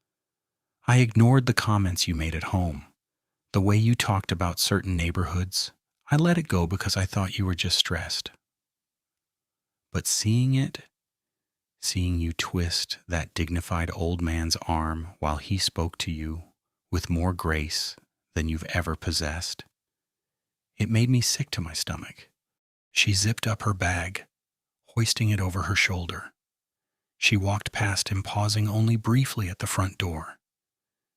I ignored the comments you made at home. The way you talked about certain neighborhoods, I let it go because I thought you were just stressed. But seeing you twist that dignified old man's arm while he spoke to you with more grace than you've ever possessed, it made me sick to my stomach." She zipped up her bag, hoisting it over her shoulder. She walked past him, pausing only briefly at the front door.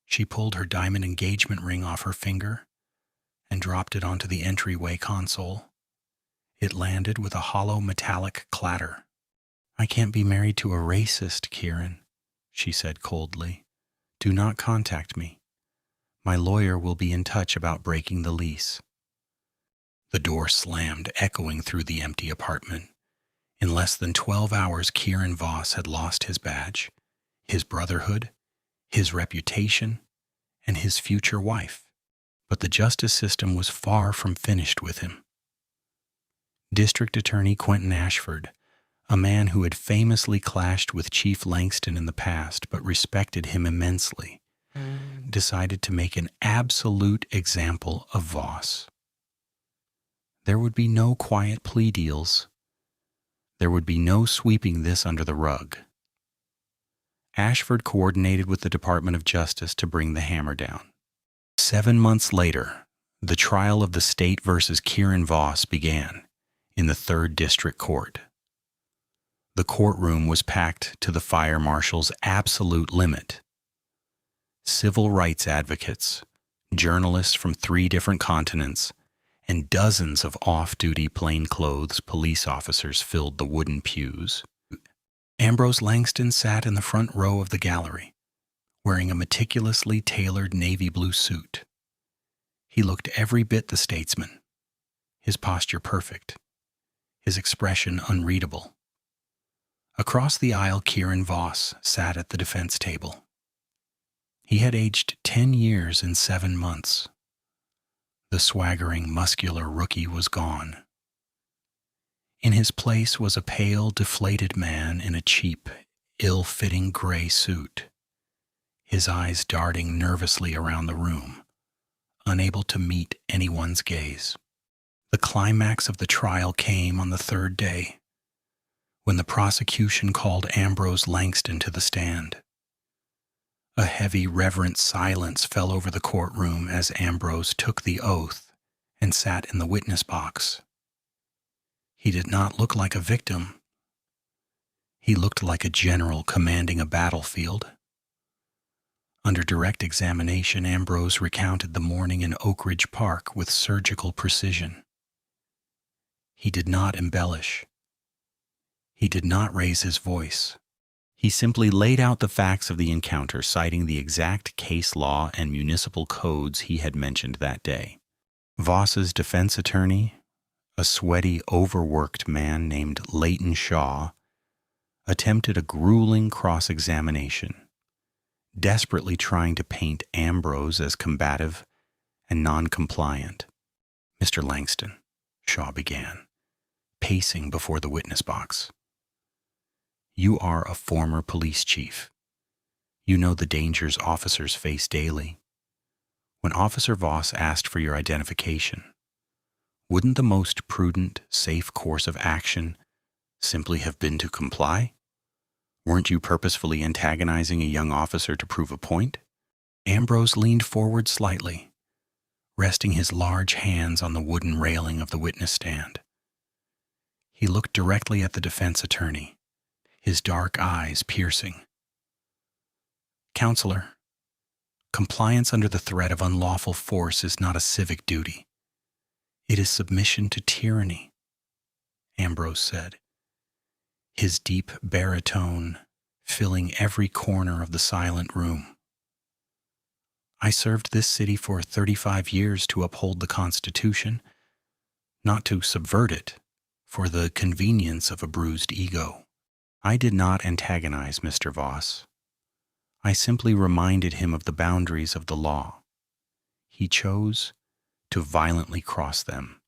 She pulled her diamond engagement ring off her finger and dropped it onto the entryway console. It landed with a hollow metallic clatter. "I can't be married to a racist, Kieran," she said coldly. "Do not contact me. My lawyer will be in touch about breaking the lease." The door slammed, echoing through the empty apartment. In less than 12 hours, Kieran Voss had lost his badge, his brotherhood, his reputation, and his future wife. But the justice system was far from finished with him. District Attorney Quentin Ashford, a man who had famously clashed with Chief Langston in the past but respected him immensely, decided to make an absolute example of Voss. There would be no quiet plea deals. There would be no sweeping this under the rug. Ashford coordinated with the Department of Justice to bring the hammer down. 7 months later, the trial of the state versus Kieran Voss began in the 3rd District Court. The courtroom was packed to the fire marshal's absolute limit. Civil rights advocates, journalists from 3 different continents, and dozens of off-duty plainclothes police officers filled the wooden pews. Ambrose Langston sat in the front row of the gallery, wearing a meticulously tailored navy blue suit. He looked every bit the statesman, his posture perfect, his expression unreadable. Across the aisle, Kieran Voss sat at the defense table. He had aged 10 years and 7 months. The swaggering, muscular rookie was gone. In his place was a pale, deflated man in a cheap, ill-fitting gray suit, his eyes darting nervously around the room, unable to meet anyone's gaze. The climax of the trial came on the 3rd day, when the prosecution called Ambrose Langston to the stand. A heavy, reverent silence fell over the courtroom as Ambrose took the oath and sat in the witness box. He did not look like a victim. He looked like a general commanding a battlefield. Under direct examination, Ambrose recounted the morning in Oakridge Park with surgical precision. He did not embellish. He did not raise his voice. He simply laid out the facts of the encounter, citing the exact case law and municipal codes he had mentioned that day. Voss's defense attorney, a sweaty, overworked man named Leighton Shaw, attempted a grueling cross-examination, desperately trying to paint Ambrose as combative and non-compliant. "Mr. Langston," Shaw began, pacing before the witness box. "You are a former police chief. You know the dangers officers face daily. When Officer Voss asked for your identification, wouldn't the most prudent, safe course of action simply have been to comply? Weren't you purposefully antagonizing a young officer to prove a point?" Ambrose leaned forward slightly, resting his large hands on the wooden railing of the witness stand. He looked directly at the defense attorney, his dark eyes piercing. "Counselor, compliance under the threat of unlawful force is not a civic duty. It is submission to tyranny," Ambrose said, his deep baritone filling every corner of the silent room. "I served this city for 35 years to uphold the Constitution, not to subvert it for the convenience of a bruised ego. I did not antagonize Mr. Voss. I simply reminded him of the boundaries of the law. He chose to violently cross them.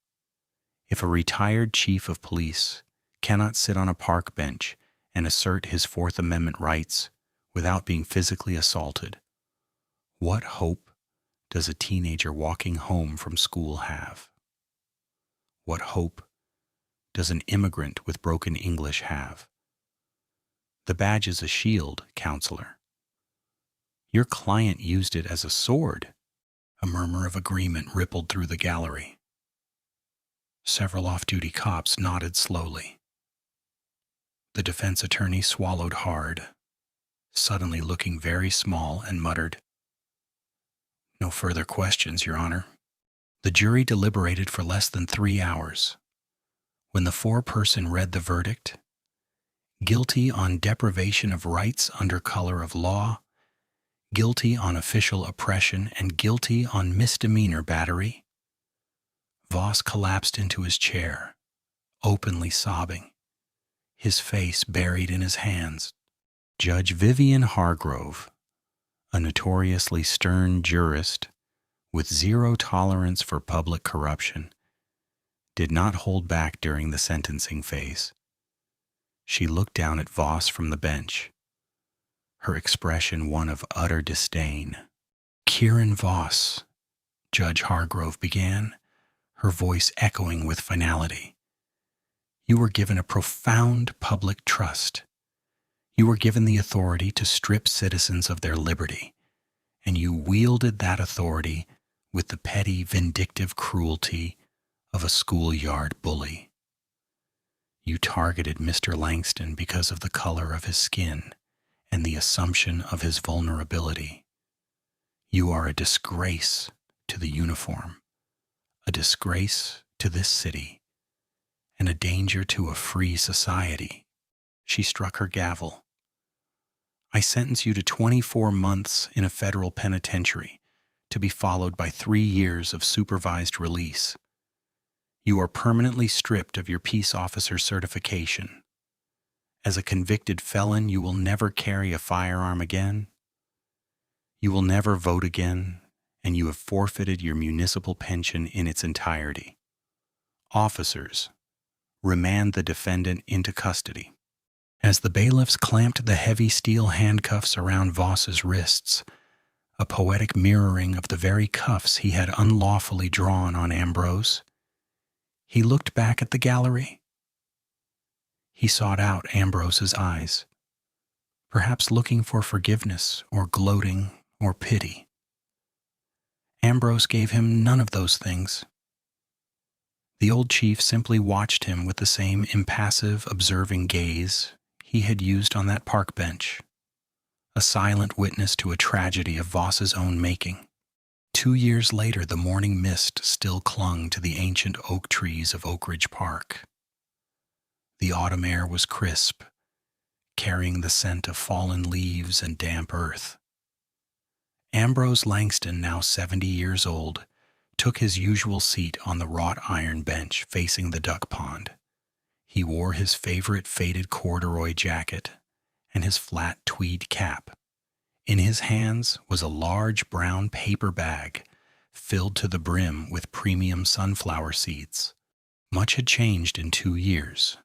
If a retired chief of police cannot sit on a park bench and assert his Fourth Amendment rights without being physically assaulted, what hope does a teenager walking home from school have? What hope does an immigrant with broken English have? The badge is a shield, counselor. Your client used it as a sword." A murmur of agreement rippled through the gallery. Several off-duty cops nodded slowly. The defense attorney swallowed hard, suddenly looking very small, and muttered, "No further questions, Your Honor." The jury deliberated for less than 3 hours. When the foreperson read the verdict, guilty on deprivation of rights under color of law, guilty on official oppression, and guilty on misdemeanor battery, Voss collapsed into his chair, openly sobbing, his face buried in his hands. Judge Vivian Hargrove, a notoriously stern jurist with zero tolerance for public corruption, did not hold back during the sentencing phase. She looked down at Voss from the bench, her expression one of utter disdain. "Kieran Voss," Judge Hargrove began, her voice echoing with finality. "You were given a profound public trust. You were given the authority to strip citizens of their liberty, and you wielded that authority with the petty, vindictive cruelty of a schoolyard bully. You targeted Mr. Langston because of the color of his skin and the assumption of his vulnerability. You are a disgrace to the uniform, a disgrace to this city, and a danger to a free society." She struck her gavel. "I sentence you to 24 months in a federal penitentiary, to be followed by 3 years of supervised release. You are permanently stripped of your peace officer certification. As a convicted felon, you will never carry a firearm again. You will never vote again, and you have forfeited your municipal pension in its entirety. Officers, remand the defendant into custody." As the bailiffs clamped the heavy steel handcuffs around Voss's wrists, a poetic mirroring of the very cuffs he had unlawfully drawn on Ambrose, he looked back at the gallery. He sought out Ambrose's eyes, perhaps looking for forgiveness or gloating or pity. Ambrose gave him none of those things. The old chief simply watched him with the same impassive, observing gaze he had used on that park bench, a silent witness to a tragedy of Voss's own making. 2 years later, the morning mist still clung to the ancient oak trees of Oakridge Park. The autumn air was crisp, carrying the scent of fallen leaves and damp earth. Ambrose Langston, now 70 years old, took his usual seat on the wrought iron bench facing the duck pond. He wore his favorite faded corduroy jacket and his flat tweed cap. In his hands was a large brown paper bag filled to the brim with premium sunflower seeds. Much had changed in 2 years.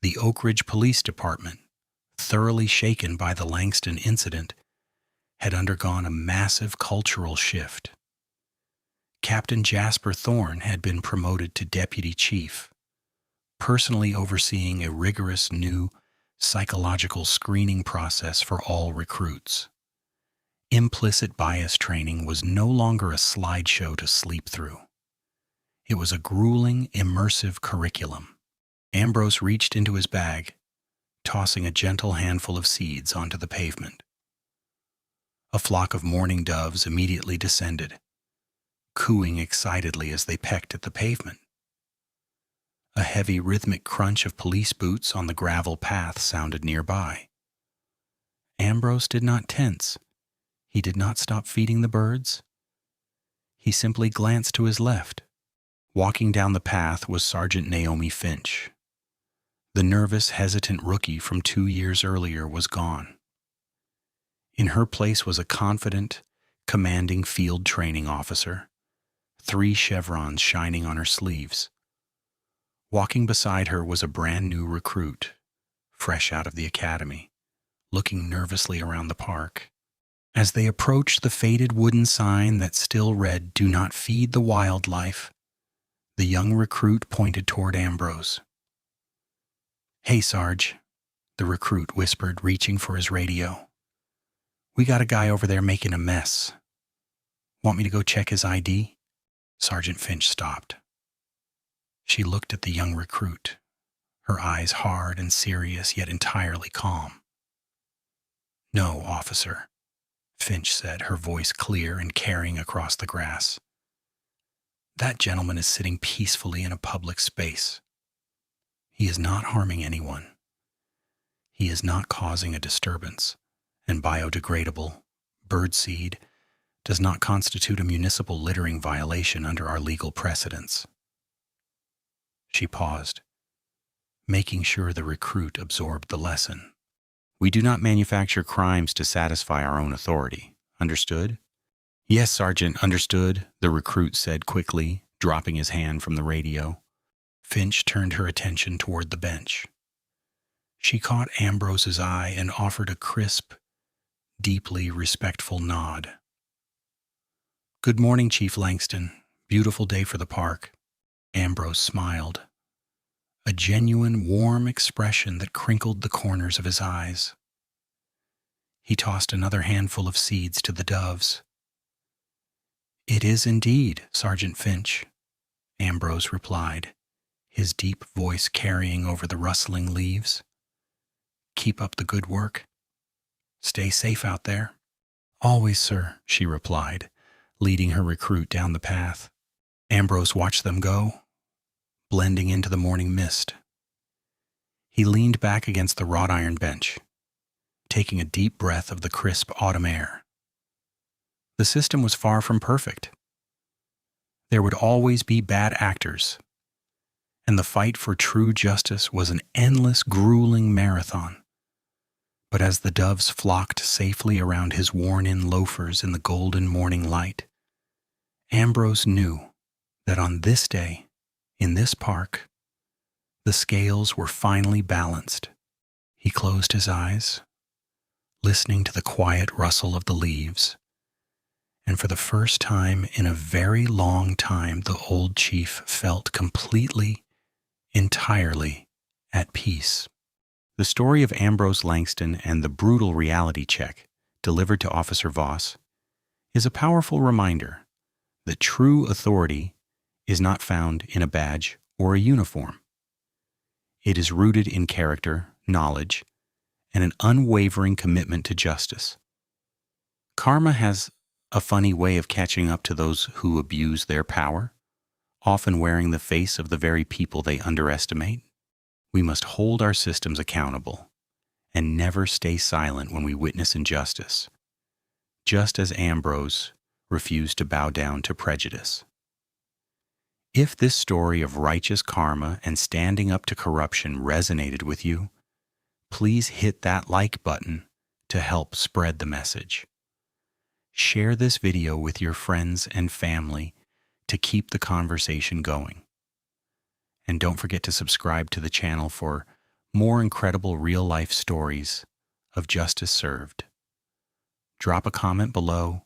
The Oakridge Police Department, thoroughly shaken by the Langston incident, had undergone a massive cultural shift. Captain Jasper Thorne had been promoted to deputy chief, personally overseeing a rigorous new psychological screening process for all recruits. Implicit bias training was no longer a slideshow to sleep through. It was a grueling, immersive curriculum. Ambrose reached into his bag, tossing a gentle handful of seeds onto the pavement. A flock of mourning doves immediately descended, cooing excitedly as they pecked at the pavement. A heavy rhythmic crunch of police boots on the gravel path sounded nearby. Ambrose did not tense. He did not stop feeding the birds. He simply glanced to his left. Walking down the path was Sergeant Naomi Finch. The nervous, hesitant rookie from 2 years earlier was gone. In her place was a confident, commanding field training officer, 3 chevrons shining on her sleeves. Walking beside her was a brand new recruit, fresh out of the academy, looking nervously around the park. As they approached the faded wooden sign that still read, "Do not feed the wildlife," the young recruit pointed toward Ambrose. "Hey, Sarge," the recruit whispered, reaching for his radio. "We got a guy over there making a mess. Want me to go check his ID?" Sergeant Finch stopped. She looked at the young recruit, her eyes hard and serious, yet entirely calm. "No, officer," Finch said, her voice clear and carrying across the grass. "That gentleman is sitting peacefully in a public space. He is not harming anyone. He is not causing a disturbance, and biodegradable, birdseed, does not constitute a municipal littering violation under our legal precedents. She paused, making sure the recruit absorbed the lesson. We do not manufacture crimes to satisfy our own authority. Understood? Yes, Sergeant, understood, the recruit said quickly, dropping his hand from the radio. Finch turned her attention toward the bench. She caught Ambrose's eye and offered a crisp, deeply respectful nod. Good morning, Chief Langston. Beautiful day for the park. Ambrose smiled, a genuine, warm expression that crinkled the corners of his eyes. He tossed another handful of seeds to the doves. It is indeed, Sergeant Finch, Ambrose replied, his deep voice carrying over the rustling leaves. Keep up the good work. Stay safe out there. Always, sir, she replied, leading her recruit down the path. Ambrose watched them go, blending into the morning mist. He leaned back against the wrought iron bench, taking a deep breath of the crisp autumn air. The system was far from perfect. There would always be bad actors, and the fight for true justice was an endless, grueling marathon. But as the doves flocked safely around his worn-in loafers in the golden morning light, Ambrose knew that on this day, in this park, the scales were finally balanced. He closed his eyes, listening to the quiet rustle of the leaves, and for the first time in a very long time, the old chief felt completely, entirely at peace. The story of Ambrose Langston and the brutal reality check delivered to Officer Voss is a powerful reminder that true authority is not found in a badge or a uniform. It is rooted in character, knowledge, and an unwavering commitment to justice. Karma has a funny way of catching up to those who abuse their power, often wearing the face of the very people they underestimate. We must hold our systems accountable and never stay silent when we witness injustice, just as Ambrose refused to bow down to prejudice. If this story of righteous karma and standing up to corruption resonated with you, please hit that like button to help spread the message. Share this video with your friends and family to keep the conversation going. And don't forget to subscribe to the channel for more incredible real-life stories of justice served. Drop a comment below.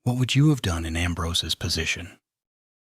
What would you have done in Ambrose's position?